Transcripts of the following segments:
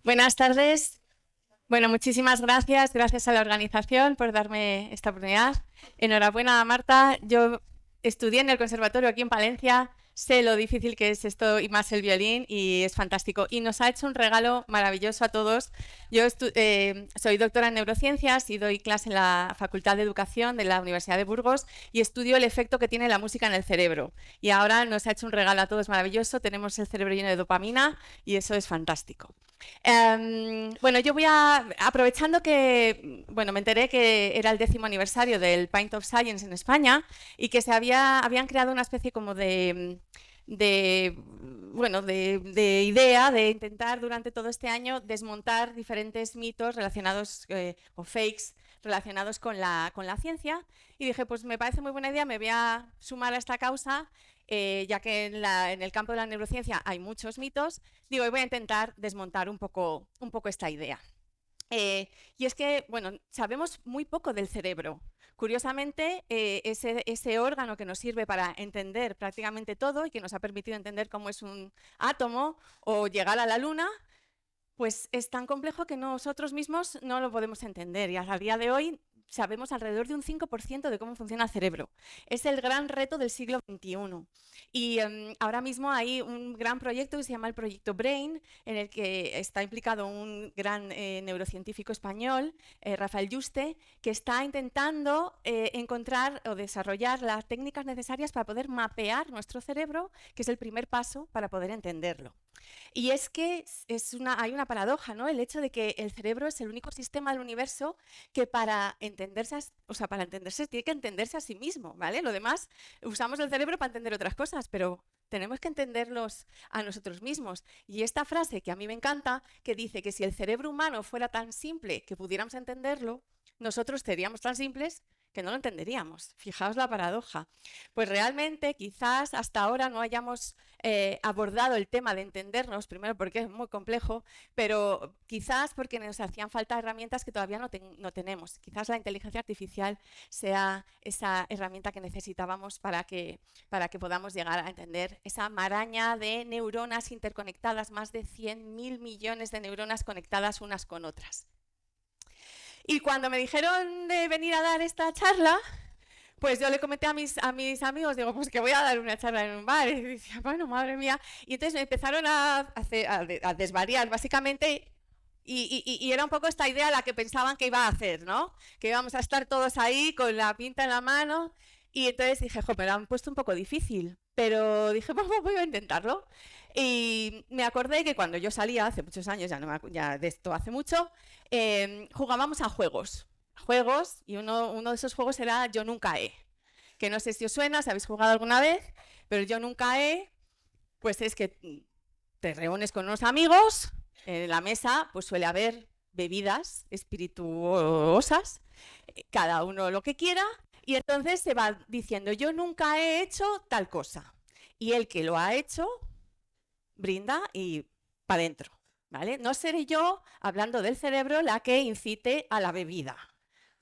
Buenas tardes. Bueno, muchísimas gracias. Gracias a la organización por darme esta oportunidad. Enhorabuena, Marta. Yo estudié en el conservatorio aquí en Palencia. Sé lo difícil que es esto y más el violín y es fantástico. Y nos ha hecho un regalo maravilloso a todos. Yo soy doctora en neurociencias y doy clase en la Facultad de Educación de la Universidad de Burgos y estudio el efecto que tiene la música en el cerebro. Y ahora nos ha hecho un regalo a todos maravilloso. Tenemos el cerebro lleno de dopamina y eso es fantástico. Bueno, yo aprovechando que, bueno, me enteré que era el 10º aniversario del Pint of Science en España y que habían creado una especie como de idea de intentar durante todo este año desmontar diferentes mitos relacionados o fakes relacionados con la ciencia y dije, pues me parece muy buena idea, me voy a sumar a esta causa ya que en el campo de la neurociencia hay muchos mitos, digo, y voy a intentar desmontar un poco esta idea. Y es que, bueno, sabemos muy poco del cerebro. Curiosamente, ese órgano que nos sirve para entender prácticamente todo y que nos ha permitido entender cómo es un átomo o llegar a la luna, pues es tan complejo que nosotros mismos no lo podemos entender y a día de hoy sabemos alrededor de un 5% de cómo funciona el cerebro. Es el gran reto del siglo XXI. Y ahora mismo hay un gran proyecto que se llama el Proyecto Brain, en el que está implicado un gran neurocientífico español, Rafael Yuste, que está intentando encontrar o desarrollar las técnicas necesarias para poder mapear nuestro cerebro, que es el primer paso para poder entenderlo. Y es que hay una paradoja, ¿no? El hecho de que el cerebro es el único sistema del universo que para entenderse tiene que entenderse a sí mismo, ¿vale? Lo demás, usamos el cerebro para entender otras cosas, pero tenemos que entenderlos a nosotros mismos. Y esta frase que a mí me encanta, que dice que si el cerebro humano fuera tan simple que pudiéramos entenderlo, nosotros seríamos tan simples que no lo entenderíamos. Fijaos la paradoja. Pues realmente quizás hasta ahora no hayamos abordado el tema de entendernos, primero porque es muy complejo, pero quizás porque nos hacían falta herramientas que todavía no tenemos. Quizás la inteligencia artificial sea esa herramienta que necesitábamos para que podamos llegar a entender esa maraña de neuronas interconectadas, más de 100.000 millones de neuronas conectadas unas con otras. Y cuando me dijeron de venir a dar esta charla, pues yo le comenté a mis amigos, digo, pues que voy a dar una charla en un bar. Y decía, bueno, madre mía. Y entonces me empezaron a desvariar, básicamente. Y era un poco esta idea la que pensaban que iba a hacer, ¿no? Que íbamos a estar todos ahí con la pinta en la mano. Y entonces dije, me lo han puesto un poco difícil. Pero dije, pues voy a intentarlo. Y me acordé que cuando yo salía, hace muchos años, ya de esto hace mucho, jugábamos a juegos. Y uno de esos juegos era Yo Nunca He. Que no sé si os suena, si habéis jugado alguna vez, pero Yo Nunca He, pues es que te reúnes con unos amigos, en la mesa pues suele haber bebidas espirituosas, cada uno lo que quiera, y entonces se va diciendo, yo nunca he hecho tal cosa. Y el que lo ha hecho, brinda y para adentro, ¿vale? No seré yo, hablando del cerebro, la que incite a la bebida.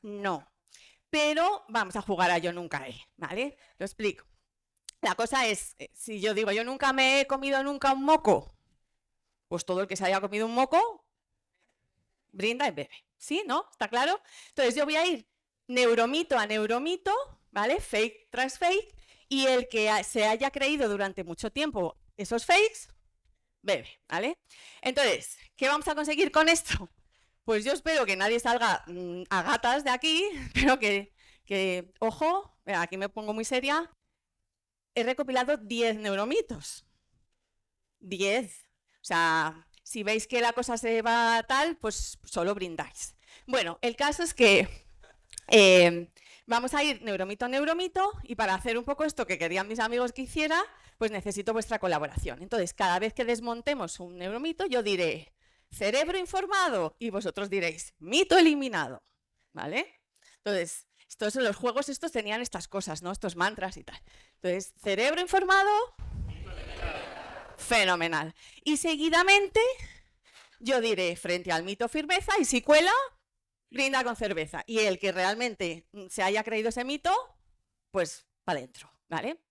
No. Pero vamos a jugar a Yo Nunca He, ¿vale? Lo explico. La cosa es, si yo digo, yo nunca me he comido nunca un moco, pues todo el que se haya comido un moco, brinda y bebe. ¿Sí? ¿No? ¿Está claro? Entonces yo voy a ir neuromito a neuromito, ¿vale? Fake tras fake, y el que se haya creído durante mucho tiempo esos fakes, bebe, ¿vale? Entonces, ¿qué vamos a conseguir con esto? Pues yo espero que nadie salga a gatas de aquí, pero ojo, aquí me pongo muy seria, he recopilado 10 neuromitos. 10. O sea, si veis que la cosa se va tal, pues solo brindáis. Bueno, el caso es que vamos a ir neuromito a neuromito y para hacer un poco esto que querían mis amigos que hiciera, pues necesito vuestra colaboración. Entonces, cada vez que desmontemos un neuromito, yo diré cerebro informado y vosotros diréis mito eliminado, ¿vale? Entonces, los juegos estos tenían estas cosas, ¿no? Estos mantras y tal. Entonces, cerebro informado, fenomenal. Y seguidamente yo diré frente al mito firmeza y si cuela, brinda con cerveza. Y el que realmente se haya creído ese mito, pues para adentro, ¿vale?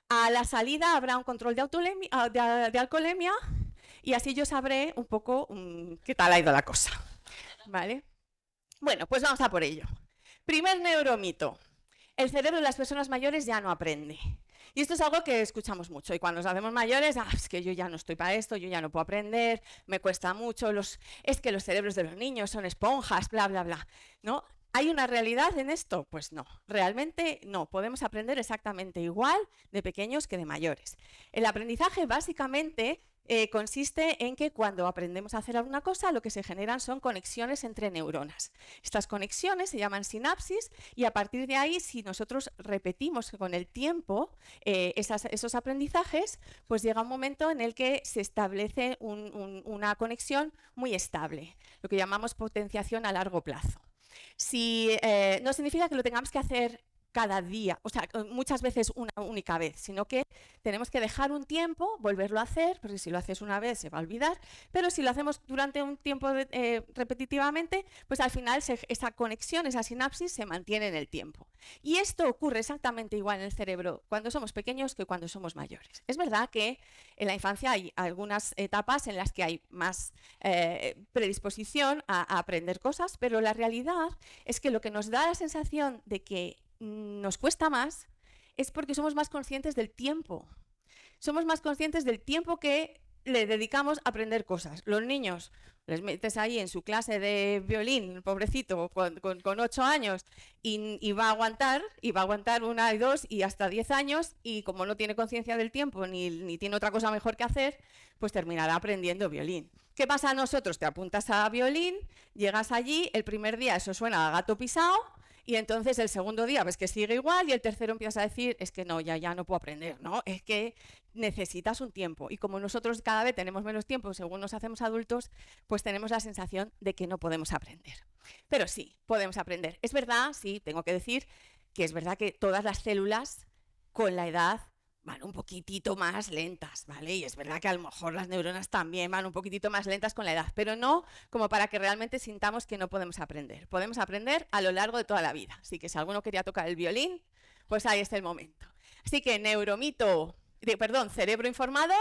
A la salida habrá un control de alcoholemia y así yo sabré un poco qué tal ha ido la cosa, ¿vale? Bueno, pues vamos a por ello. Primer neuromito. El cerebro de las personas mayores ya no aprende. Y esto es algo que escuchamos mucho. Y cuando nos hacemos mayores, es que yo ya no estoy para esto, yo ya no puedo aprender, me cuesta mucho, es que los cerebros de los niños son esponjas, bla, bla, bla. ¿No? ¿Hay una realidad en esto? Pues no, realmente no. Podemos aprender exactamente igual de pequeños que de mayores. El aprendizaje básicamente consiste en que cuando aprendemos a hacer alguna cosa, lo que se generan son conexiones entre neuronas. Estas conexiones se llaman sinapsis y a partir de ahí, si nosotros repetimos con el tiempo esos aprendizajes, pues llega un momento en el que se establece una conexión muy estable, lo que llamamos potenciación a largo plazo. No significa que lo tengamos que hacer cada día, o sea, muchas veces una única vez, sino que tenemos que dejar un tiempo, volverlo a hacer, porque si lo haces una vez se va a olvidar, pero si lo hacemos durante un tiempo repetitivamente, pues al final esa conexión, esa sinapsis se mantiene en el tiempo. Y esto ocurre exactamente igual en el cerebro cuando somos pequeños que cuando somos mayores. Es verdad que en la infancia hay algunas etapas en las que hay más predisposición a aprender cosas, pero la realidad es que lo que nos da la sensación de que nos cuesta más es porque somos más conscientes del tiempo. Somos más conscientes del tiempo que le dedicamos a aprender cosas. Los niños, les metes ahí en su clase de violín, pobrecito, con 8 años, y va a aguantar 1 y 2 y hasta 10 años, y como no tiene conciencia del tiempo ni tiene otra cosa mejor que hacer, pues terminará aprendiendo violín. ¿Qué pasa a nosotros? Te apuntas a violín, llegas allí, el primer día eso suena a gato pisado, y entonces el segundo día ves que sigue igual y el tercero empiezas a decir, es que no, ya no puedo aprender, ¿no? Es que necesitas un tiempo. Y como nosotros cada vez tenemos menos tiempo según nos hacemos adultos, pues tenemos la sensación de que no podemos aprender. Pero sí, podemos aprender. Es verdad, sí, tengo que decir que es verdad que todas las células con la edad van un poquitito más lentas, ¿vale? Y es verdad que a lo mejor las neuronas también van un poquitito más lentas con la edad, pero no como para que realmente sintamos que no podemos aprender. Podemos aprender a lo largo de toda la vida. Así que si alguno quería tocar el violín, pues ahí está el momento. Así que cerebro informado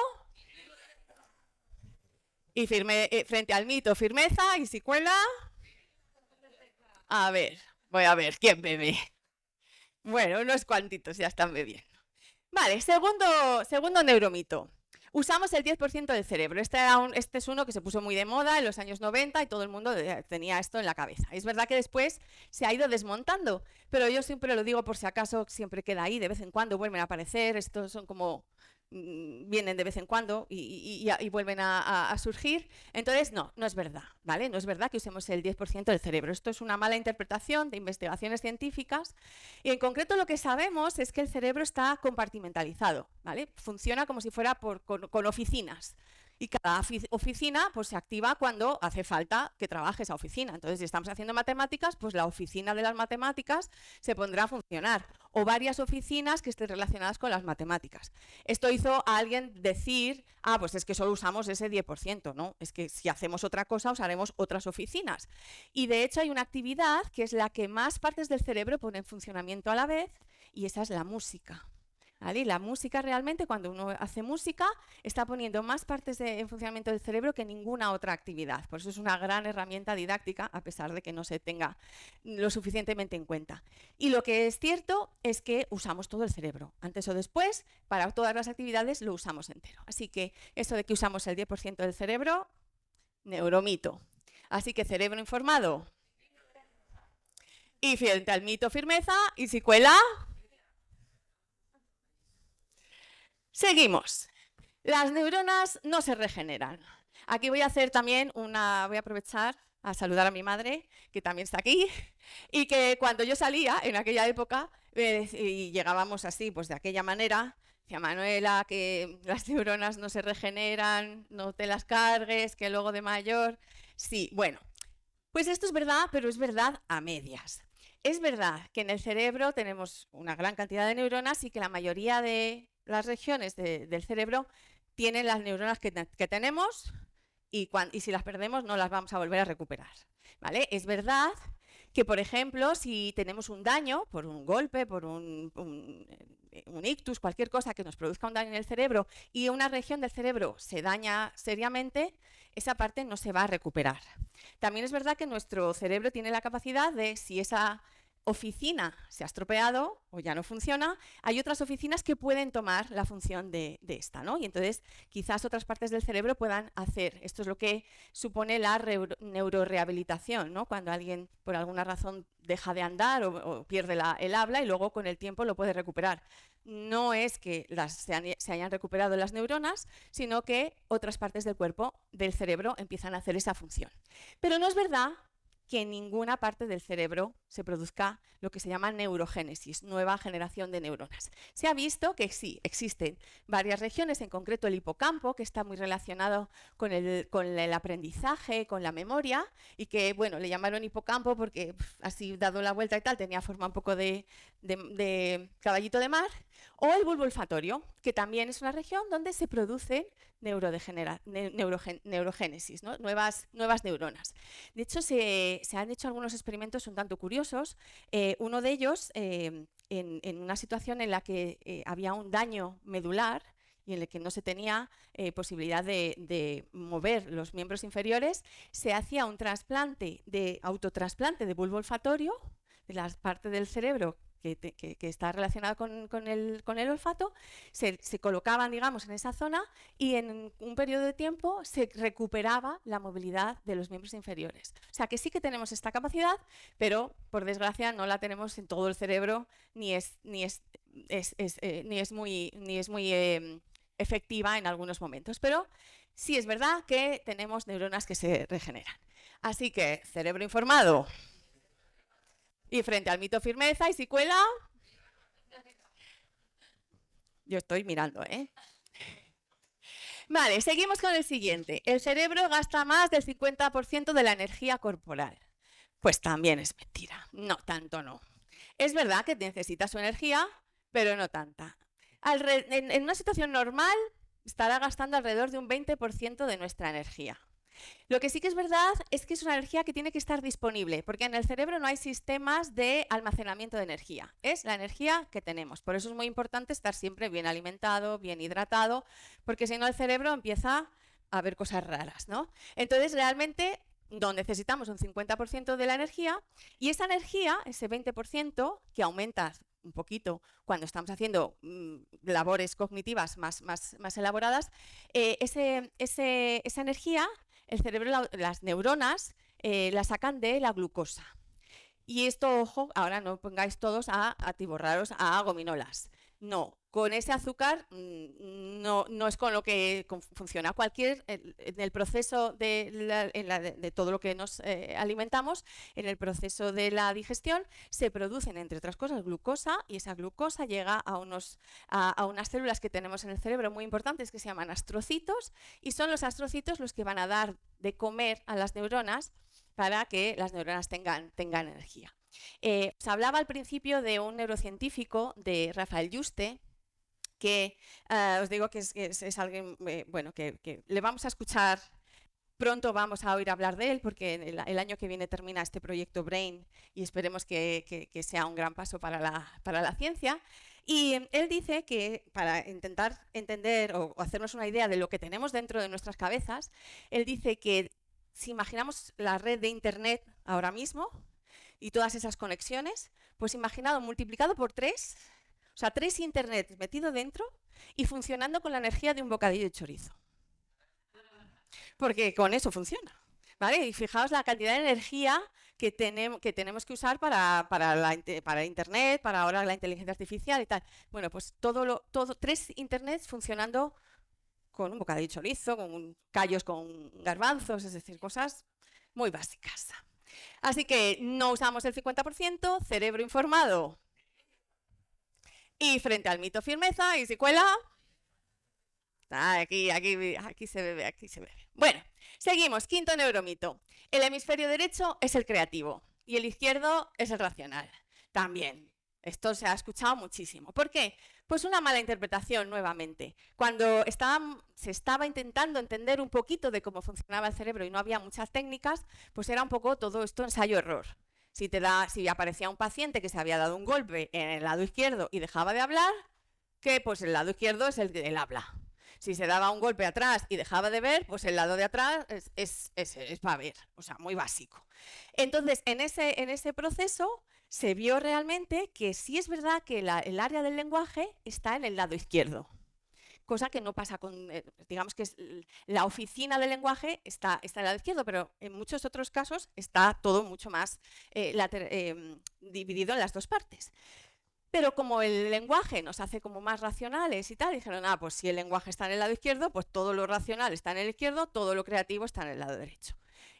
y frente al mito, firmeza, y si cuela... A ver, voy a ver, ¿quién bebe? Bueno, unos cuantitos ya están bebiendo. Vale, segundo neuromito. Usamos el 10% del cerebro. Este es uno que se puso muy de moda en los años 90 y todo el mundo tenía esto en la cabeza. Es verdad que después se ha ido desmontando, pero yo siempre lo digo por si acaso, siempre queda ahí, de vez en cuando vuelven a aparecer, estos son como... vienen de vez en cuando y vuelven a surgir. Entonces, no es verdad, ¿vale? No es verdad que usemos el 10% del cerebro. Esto es una mala interpretación de investigaciones científicas y en concreto lo que sabemos es que el cerebro está compartimentalizado, ¿vale? Funciona como si fuera con oficinas. Y cada oficina pues, se activa cuando hace falta que trabaje esa oficina. Entonces, si estamos haciendo matemáticas, pues la oficina de las matemáticas se pondrá a funcionar. O varias oficinas que estén relacionadas con las matemáticas. Esto hizo a alguien decir, pues es que solo usamos ese 10%, ¿no? Es que si hacemos otra cosa, usaremos otras oficinas. Y de hecho hay una actividad que es la que más partes del cerebro pone en funcionamiento a la vez, y esa es la música. ¿Vale? Y la música realmente, cuando uno hace música, está poniendo más partes en funcionamiento del cerebro que ninguna otra actividad. Por eso es una gran herramienta didáctica, a pesar de que no se tenga lo suficientemente en cuenta. Y lo que es cierto es que usamos todo el cerebro. Antes o después, para todas las actividades lo usamos entero. Así que eso de que usamos el 10% del cerebro, neuromito. Así que cerebro informado. Y frente al mito, firmeza. Y si cuela... Seguimos. Las neuronas no se regeneran. Aquí voy a hacer también voy a aprovechar a saludar a mi madre, que también está aquí, y que cuando yo salía en aquella época y llegábamos así, pues de aquella manera, decía Manuela, que las neuronas no se regeneran, no te las cargues, que luego de mayor... Sí, bueno, pues esto es verdad, pero es verdad a medias. Es verdad que en el cerebro tenemos una gran cantidad de neuronas y que la mayoría de las regiones del cerebro tienen las neuronas que tenemos y si las perdemos no las vamos a volver a recuperar, ¿vale? Es verdad que, por ejemplo, si tenemos un daño por un golpe, por un ictus, cualquier cosa que nos produzca un daño en el cerebro y una región del cerebro se daña seriamente, esa parte no se va a recuperar. También es verdad que nuestro cerebro tiene la capacidad de, si esa oficina se ha estropeado o ya no funciona, hay otras oficinas que pueden tomar la función de esta, ¿no? Y entonces quizás otras partes del cerebro puedan hacer. Esto es lo que supone la neurorehabilitación, ¿no? Cuando alguien por alguna razón deja de andar o pierde el habla y luego con el tiempo lo puede recuperar. No es que se hayan recuperado las neuronas, sino que otras partes del cuerpo, del cerebro, empiezan a hacer esa función. Pero no es verdad que en ninguna parte del cerebro se produzca lo que se llama neurogénesis, nueva generación de neuronas. Se ha visto que sí, existen varias regiones, en concreto el hipocampo, que está muy relacionado con el aprendizaje, con la memoria, y que, bueno, le llamaron hipocampo porque así dado la vuelta y tal, tenía forma un poco de caballito de mar, o el bulbo olfatorio, que también es una región donde se producen neurogénesis, ¿no? nuevas neuronas. De hecho, se han hecho algunos experimentos un tanto curiosos. Uno de ellos, en una situación en la que había un daño medular y en el que no se tenía posibilidad de mover los miembros inferiores, se hacía un autotrasplante de bulbo olfatorio, de la parte del cerebro que está relacionada con el olfato, se colocaban, digamos, en esa zona y en un periodo de tiempo se recuperaba la movilidad de los miembros inferiores. O sea que sí que tenemos esta capacidad, pero por desgracia no la tenemos en todo el cerebro, ni es muy efectiva en algunos momentos. Pero sí es verdad que tenemos neuronas que se regeneran. Así que cerebro informado. Y frente al mito firmeza y si cuela, yo estoy mirando, ¿eh? Vale, seguimos con el siguiente. El cerebro gasta más del 50% de la energía corporal. Pues también es mentira. No, tanto no. Es verdad que necesita su energía, pero no tanta. En una situación normal estará gastando alrededor de un 20% de nuestra energía. Lo que sí que es verdad es que es una energía que tiene que estar disponible, porque en el cerebro no hay sistemas de almacenamiento de energía. Es la energía que tenemos. Por eso es muy importante estar siempre bien alimentado, bien hidratado, porque si no el cerebro empieza a ver cosas raras, ¿no? Entonces realmente no necesitamos un 50% de la energía y esa energía, ese 20% que aumenta un poquito cuando estamos haciendo labores cognitivas más elaboradas, esa energía el cerebro, las neuronas, la sacan de la glucosa. Y esto, ojo, ahora no pongáis todos a atiborraros a gominolas. No, con ese azúcar no es con lo que funciona. En el proceso de todo lo que nos alimentamos, en el proceso de la digestión, se producen, entre otras cosas, glucosa, y esa glucosa llega a unas células que tenemos en el cerebro muy importantes que se llaman astrocitos, y son los astrocitos los que van a dar de comer a las neuronas para que las neuronas tengan energía. Os hablaba al principio de un neurocientífico, de Rafael Yuste, que os digo que es alguien bueno, que le vamos a escuchar. Pronto vamos a oír hablar de él porque el año que viene termina este proyecto BRAIN y esperemos que sea un gran paso para la ciencia. Y él dice que para intentar entender o hacernos una idea de lo que tenemos dentro de nuestras cabezas, él dice que si imaginamos la red de Internet ahora mismo y todas esas conexiones, pues imaginado multiplicado por 3, o sea, 3 Internet metido dentro y funcionando con la energía de un bocadillo de chorizo. Porque con eso funciona, ¿vale? Y fijaos la cantidad de energía que tenemos que usar para Internet, para ahora la inteligencia artificial y tal. Bueno, pues 3 Internets funcionando con un bocadillo de chorizo, con callos con garbanzos, es decir, cosas muy básicas. Así que no usamos el 50%, cerebro informado. Y frente al mito firmeza, y si cuela, aquí se bebe, aquí se bebe. Bueno, seguimos, quinto neuromito. El hemisferio derecho es el creativo y el izquierdo es el racional. También, esto se ha escuchado muchísimo. ¿Por qué? Pues una mala interpretación nuevamente. Cuando se estaba intentando entender un poquito de cómo funcionaba el cerebro y no había muchas técnicas, pues era un poco todo esto ensayo-error. Si aparecía un paciente que se había dado un golpe en el lado izquierdo y dejaba de hablar, que pues el lado izquierdo es el habla. Si se daba un golpe atrás y dejaba de ver, pues el lado de atrás es para ver, o sea, muy básico. Entonces, en ese proceso se vio realmente que sí es verdad que el área del lenguaje está en el lado izquierdo, cosa que no pasa con, digamos que la oficina del lenguaje está en el lado izquierdo, pero en muchos otros casos está todo mucho más dividido en las dos partes. Pero como el lenguaje nos hace como más racionales y tal, dijeron, pues si el lenguaje está en el lado izquierdo, pues todo lo racional está en el izquierdo, todo lo creativo está en el lado derecho.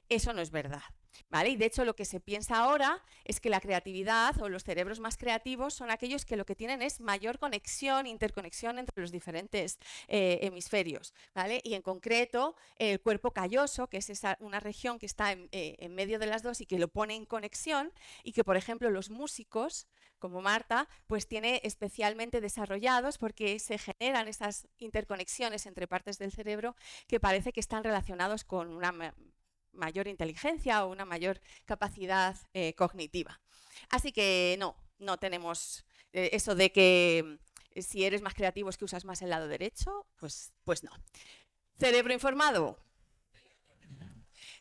Eso no es verdad, ¿vale? Y de hecho lo que se piensa ahora es que la creatividad o los cerebros más creativos son aquellos que lo que tienen es mayor conexión, interconexión entre los diferentes hemisferios, ¿vale? Y en concreto el cuerpo calloso, que es una región que está en medio de las dos y que lo pone en conexión, y que por ejemplo los músicos como Marta, pues tiene especialmente desarrollados porque se generan esas interconexiones entre partes del cerebro que parece que están relacionados con una mayor inteligencia o una mayor capacidad cognitiva. Así que no tenemos eso de que si eres más creativo es que usas más el lado derecho, pues no. Cerebro informado.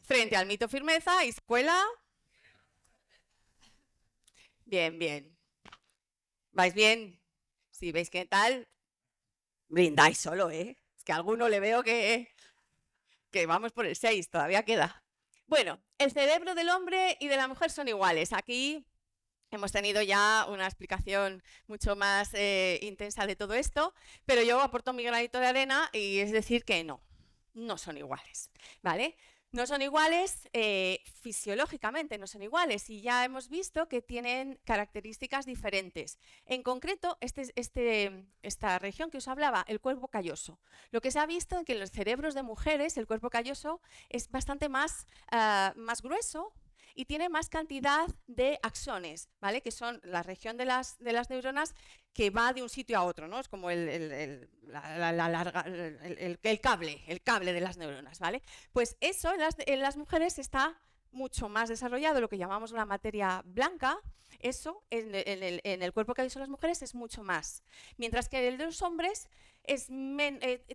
Frente al mito firmeza y escuela. Bien, bien. ¿Vais bien? Si veis qué tal, brindáis solo, ¿eh? Es que a alguno le veo que vamos por el 6, todavía queda. Bueno, el cerebro del hombre y de la mujer son iguales. Aquí hemos tenido ya una explicación mucho más intensa de todo esto, pero yo aporto mi granito de arena y es decir que no son iguales, ¿vale? No son iguales, fisiológicamente no son iguales, y ya hemos visto que tienen características diferentes. En concreto, esta región que os hablaba, el cuerpo calloso. Lo que se ha visto es que en los cerebros de mujeres el cuerpo calloso es bastante más grueso y tiene más cantidad de axones, ¿vale? Que son la región de las neuronas que va de un sitio a otro, ¿no? Es como el cable de las neuronas, ¿vale? Pues eso en las mujeres está mucho más desarrollado, lo que llamamos la materia blanca. Eso en el cuerpo calloso de las mujeres es mucho más. Mientras que el de los hombres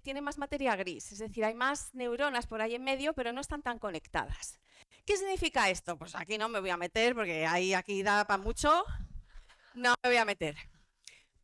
tiene más materia gris, es decir, hay más neuronas por ahí en medio, pero no están tan conectadas. ¿Qué significa esto? Pues aquí no me voy a meter porque aquí da para mucho. No me voy a meter.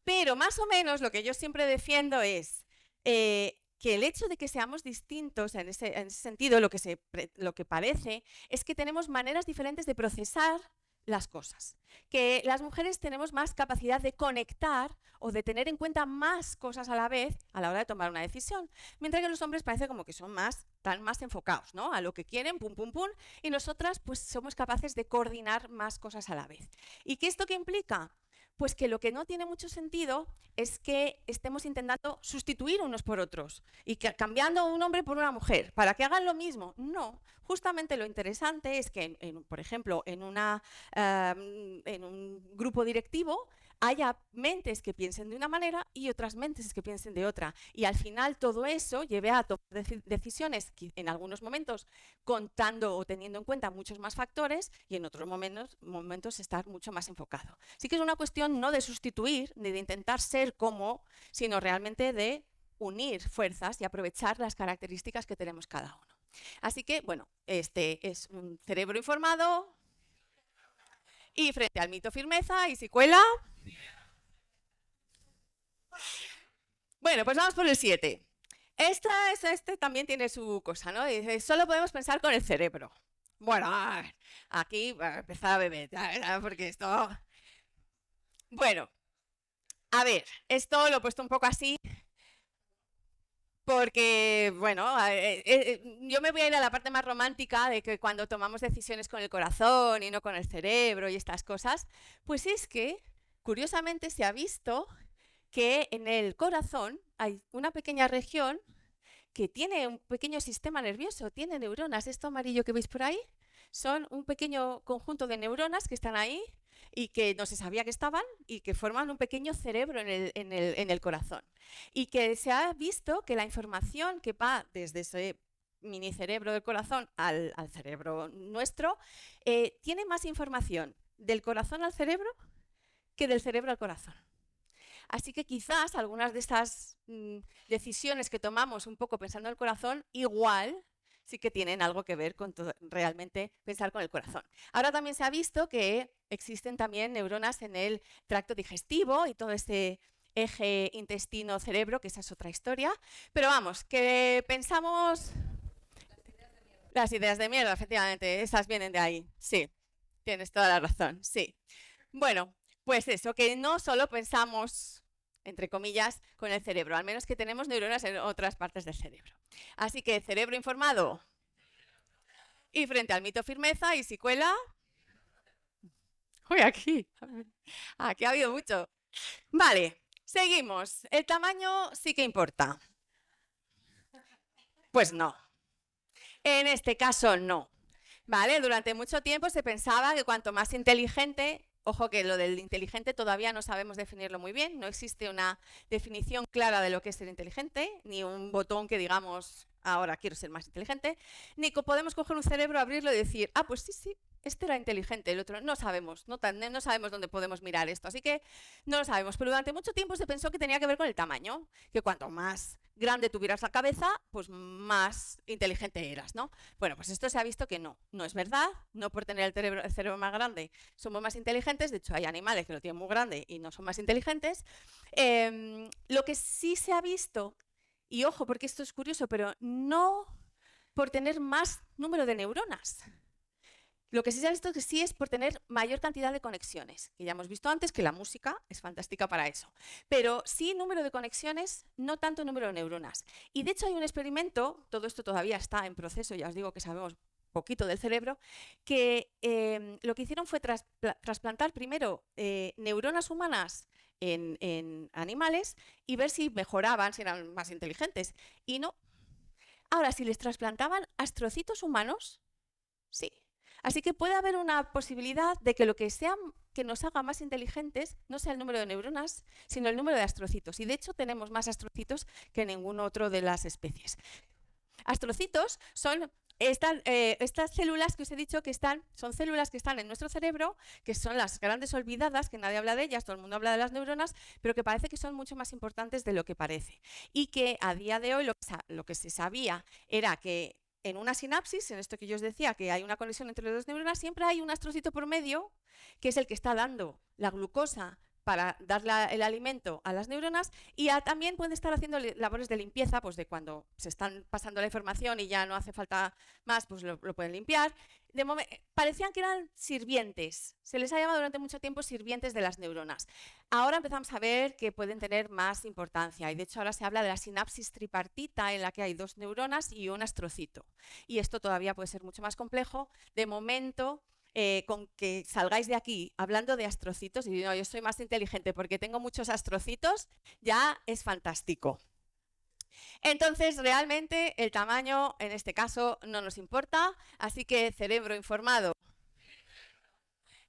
Pero más o menos lo que yo siempre defiendo es que el hecho de que seamos distintos en ese sentido, lo que parece es que tenemos maneras diferentes de procesar las cosas. Que las mujeres tenemos más capacidad de conectar o de tener en cuenta más cosas a la vez a la hora de tomar una decisión, mientras que los hombres parece como que están más enfocados, ¿no? A lo que quieren, pum, pum, pum, y nosotras pues somos capaces de coordinar más cosas a la vez. ¿Y qué esto qué implica? Pues que lo que no tiene mucho sentido es que estemos intentando sustituir unos por otros y que cambiando un hombre por una mujer para que hagan lo mismo. No, justamente lo interesante es que, por ejemplo, en un grupo directivo haya mentes que piensen de una manera y otras mentes que piensen de otra. Y al final todo eso lleve a tomar decisiones que en algunos momentos contando o teniendo en cuenta muchos más factores y en otros momentos estar mucho más enfocado. Así que es una cuestión no de sustituir ni de intentar ser como, sino realmente de unir fuerzas y aprovechar las características que tenemos cada uno. Así que, bueno, este es un cerebro informado y frente al mito firmeza y si cuela. Bueno, pues vamos por el 7. Este también tiene su cosa, ¿no? Dice, solo podemos pensar con el cerebro. Bueno, aquí voy a empezar a beber, porque esto... Bueno, a ver, esto lo he puesto un poco así porque, bueno, yo me voy a ir a la parte más romántica de que cuando tomamos decisiones con el corazón y no con el cerebro y estas cosas, pues es que, curiosamente, se ha visto que en el corazón hay una pequeña región que tiene un pequeño sistema nervioso, tiene neuronas. Esto amarillo que veis por ahí son un pequeño conjunto de neuronas que están ahí y que no se sabía que estaban y que forman un pequeño cerebro en el corazón. Y que se ha visto que la información que va desde ese mini cerebro del corazón al cerebro nuestro tiene más información, del corazón al cerebro que del cerebro al corazón. Así que quizás algunas de estas decisiones que tomamos un poco pensando en el corazón, igual sí que tienen algo que ver con realmente pensar con el corazón. Ahora también se ha visto que existen también neuronas en el tracto digestivo y todo este eje intestino-cerebro, que esa es otra historia. Pero vamos, que pensamos... Las ideas de mierda, efectivamente, esas vienen de ahí. Sí, tienes toda la razón, sí. Bueno, pues eso, que no solo pensamos, entre comillas, con el cerebro, al menos que tenemos neuronas en otras partes del cerebro. Así que cerebro informado y frente al mito firmeza y si cuela... Uy, aquí ha habido mucho. Vale, seguimos. ¿El tamaño sí que importa? Pues no. En este caso no. ¿Vale? Durante mucho tiempo se pensaba que cuanto más inteligente, ojo que lo del inteligente todavía no sabemos definirlo muy bien, no existe una definición clara de lo que es ser inteligente, ni un botón que digamos, ahora quiero ser más inteligente, ni podemos coger un cerebro, abrirlo y decir, ah, pues sí, este era inteligente, el otro no sabemos, no sabemos dónde podemos mirar esto, así que no lo sabemos. Pero durante mucho tiempo se pensó que tenía que ver con el tamaño, que cuanto más grande tuvieras la cabeza, pues más inteligente eras, ¿no? Bueno, pues esto se ha visto que no es verdad, no por tener el cerebro más grande somos más inteligentes, de hecho hay animales que lo tienen muy grande y no son más inteligentes. Lo que sí se ha visto, y ojo porque esto es curioso, pero no por tener más número de neuronas. Lo que sí se ha visto que sí es por tener mayor cantidad de conexiones, que ya hemos visto antes que la música es fantástica para eso. Pero sí número de conexiones, no tanto número de neuronas. Y de hecho hay un experimento, todo esto todavía está en proceso, ya os digo que sabemos poquito del cerebro, que lo que hicieron fue trasplantar primero neuronas humanas en animales y ver si mejoraban, si eran más inteligentes. Y no. Ahora, si les trasplantaban astrocitos humanos, sí. Así que puede haber una posibilidad de que lo que nos haga más inteligentes no sea el número de neuronas, sino el número de astrocitos. Y de hecho tenemos más astrocitos que ningún otro de las especies. Astrocitos son estas células que os he dicho que son células que están en nuestro cerebro, que son las grandes olvidadas, que nadie habla de ellas, todo el mundo habla de las neuronas, pero que parece que son mucho más importantes de lo que parece. Y que a día de hoy lo que se sabía era que en una sinapsis, en esto que yo os decía, que hay una conexión entre las dos neuronas, siempre hay un astrocito por medio, que es el que está dando la glucosa para darle el alimento a las neuronas y también pueden estar haciendo labores de limpieza, pues de cuando se están pasando la información y ya no hace falta más, pues lo pueden limpiar. Parecían que eran sirvientes, se les ha llamado durante mucho tiempo sirvientes de las neuronas. Ahora empezamos a ver que pueden tener más importancia y de hecho ahora se habla de la sinapsis tripartita en la que hay dos neuronas y un astrocito. Y esto todavía puede ser mucho más complejo. De momento, con que salgáis de aquí hablando de astrocitos y no, yo soy más inteligente porque tengo muchos astrocitos, ya es fantástico. Entonces, realmente el tamaño en este caso no nos importa, así que cerebro informado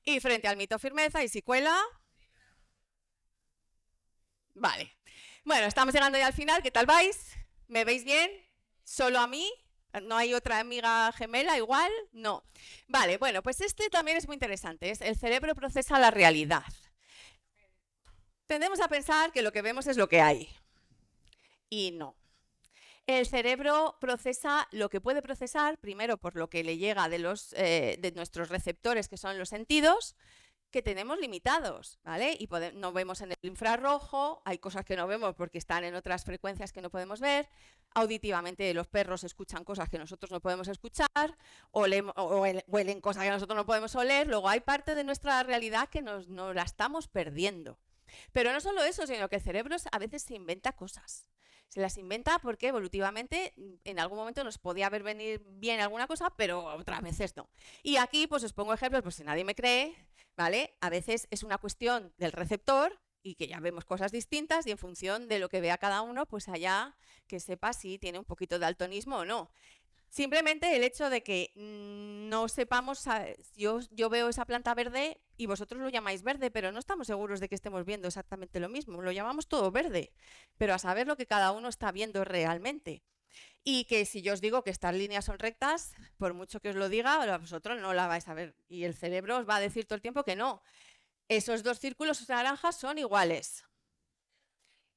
y frente al mito firmeza y si cuela. Vale. Bueno, estamos llegando ya al final, ¿qué tal vais? ¿Me veis bien? ¿Solo a mí? ¿No hay otra amiga gemela igual? No. Vale, bueno, pues este también es muy interesante. El cerebro procesa la realidad. Tendemos a pensar que lo que vemos es lo que hay. Y no. El cerebro procesa lo que puede procesar, primero por lo que le llega de nuestros receptores, que son los sentidos, que tenemos limitados, ¿vale? Y no vemos en el infrarrojo, hay cosas que no vemos porque están en otras frecuencias que no podemos ver. Auditivamente los perros escuchan cosas que nosotros no podemos escuchar, huelen cosas que nosotros no podemos oler. Luego hay parte de nuestra realidad que nos la estamos perdiendo. Pero no solo eso, sino que el cerebro a veces se inventa cosas. Se las inventa porque evolutivamente en algún momento nos podía ver venir bien alguna cosa, pero otras veces no. Y aquí pues os pongo ejemplos, pues si nadie me cree, ¿vale? A veces es una cuestión del receptor y que ya vemos cosas distintas y en función de lo que vea cada uno, pues allá que sepa si tiene un poquito de daltonismo o no. Simplemente el hecho de que no sepamos, yo veo esa planta verde y vosotros lo llamáis verde, pero no estamos seguros de que estemos viendo exactamente lo mismo. Lo llamamos todo verde, pero a saber lo que cada uno está viendo realmente. Y que si yo os digo que estas líneas son rectas, por mucho que os lo diga, vosotros no la vais a ver. Y el cerebro os va a decir todo el tiempo que no. Esos dos círculos naranjas son iguales.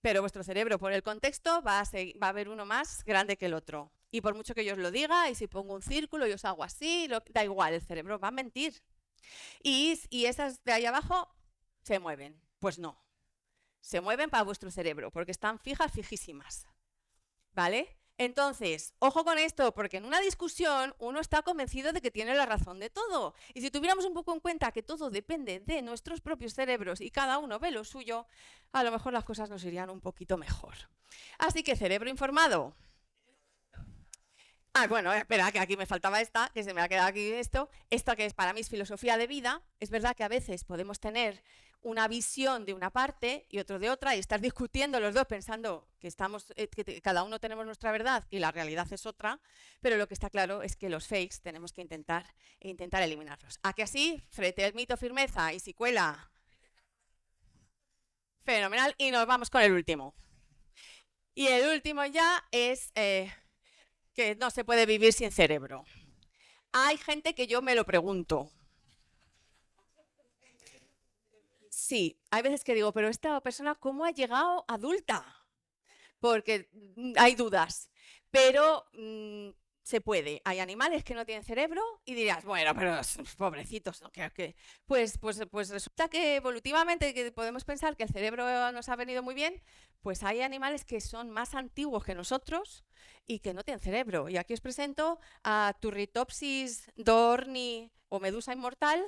Pero vuestro cerebro, por el contexto, va a ver uno más grande que el otro. Y por mucho que yo os lo diga, y si pongo un círculo y os hago así, da igual, el cerebro va a mentir. Y esas de ahí abajo se mueven. Pues no. Se mueven para vuestro cerebro, porque están fijas, fijísimas. ¿Vale? Entonces, ojo con esto, porque en una discusión uno está convencido de que tiene la razón de todo. Y si tuviéramos un poco en cuenta que todo depende de nuestros propios cerebros y cada uno ve lo suyo, a lo mejor las cosas nos irían un poquito mejor. Así que cerebro informado. Bueno, espera, que aquí me faltaba esta, que se me ha quedado aquí esto. Esta que es para mí es filosofía de vida. Es verdad que a veces podemos tener una visión de una parte y otro de otra y estar discutiendo los dos pensando que cada uno tenemos nuestra verdad y la realidad es otra, pero lo que está claro es que los fakes tenemos que intentar eliminarlos. ¿A que así? Frente al mito, firmeza y si cuela. Fenomenal. Y nos vamos con el último. Y el último ya es que no se puede vivir sin cerebro. Hay gente que yo me lo pregunto. Sí, hay veces que digo, pero esta persona, ¿cómo ha llegado adulta? Porque hay dudas, pero se puede. Hay animales que no tienen cerebro y dirás, bueno, pero pobrecitos, ¿no? Pues resulta que evolutivamente que podemos pensar que el cerebro nos ha venido muy bien, pues hay animales que son más antiguos que nosotros y que no tienen cerebro. Y aquí os presento a Turritopsis doorni o medusa inmortal,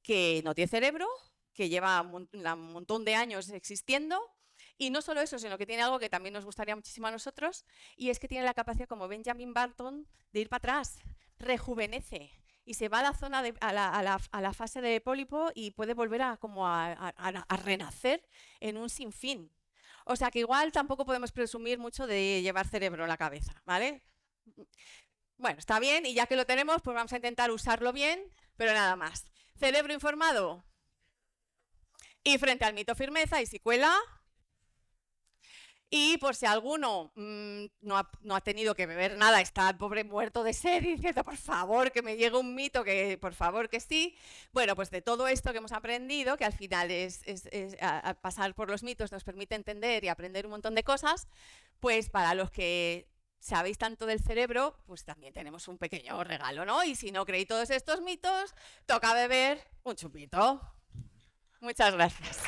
que no tiene cerebro, que lleva un montón de años existiendo. Y no solo eso, sino que tiene algo que también nos gustaría muchísimo a nosotros, y es que tiene la capacidad, como Benjamin Button, de ir para atrás, rejuvenece y se va a la zona a la fase de pólipo y puede volver a renacer en un sinfín. O sea que igual tampoco podemos presumir mucho de llevar cerebro en la cabeza, ¿vale? Bueno, está bien, y ya que lo tenemos, pues vamos a intentar usarlo bien, pero nada más. Cerebro informado. Y frente al mito, firmeza, y si cuela. Y por si alguno no ha tenido que beber nada, está el pobre muerto de sed y diciendo, por favor, que me llegue un mito, que por favor que sí. Bueno, pues de todo esto que hemos aprendido, que al final a pasar por los mitos nos permite entender y aprender un montón de cosas, pues para los que sabéis tanto del cerebro, pues también tenemos un pequeño regalo, ¿no? Y si no creéis todos estos mitos, toca beber un chupito. Muchas gracias.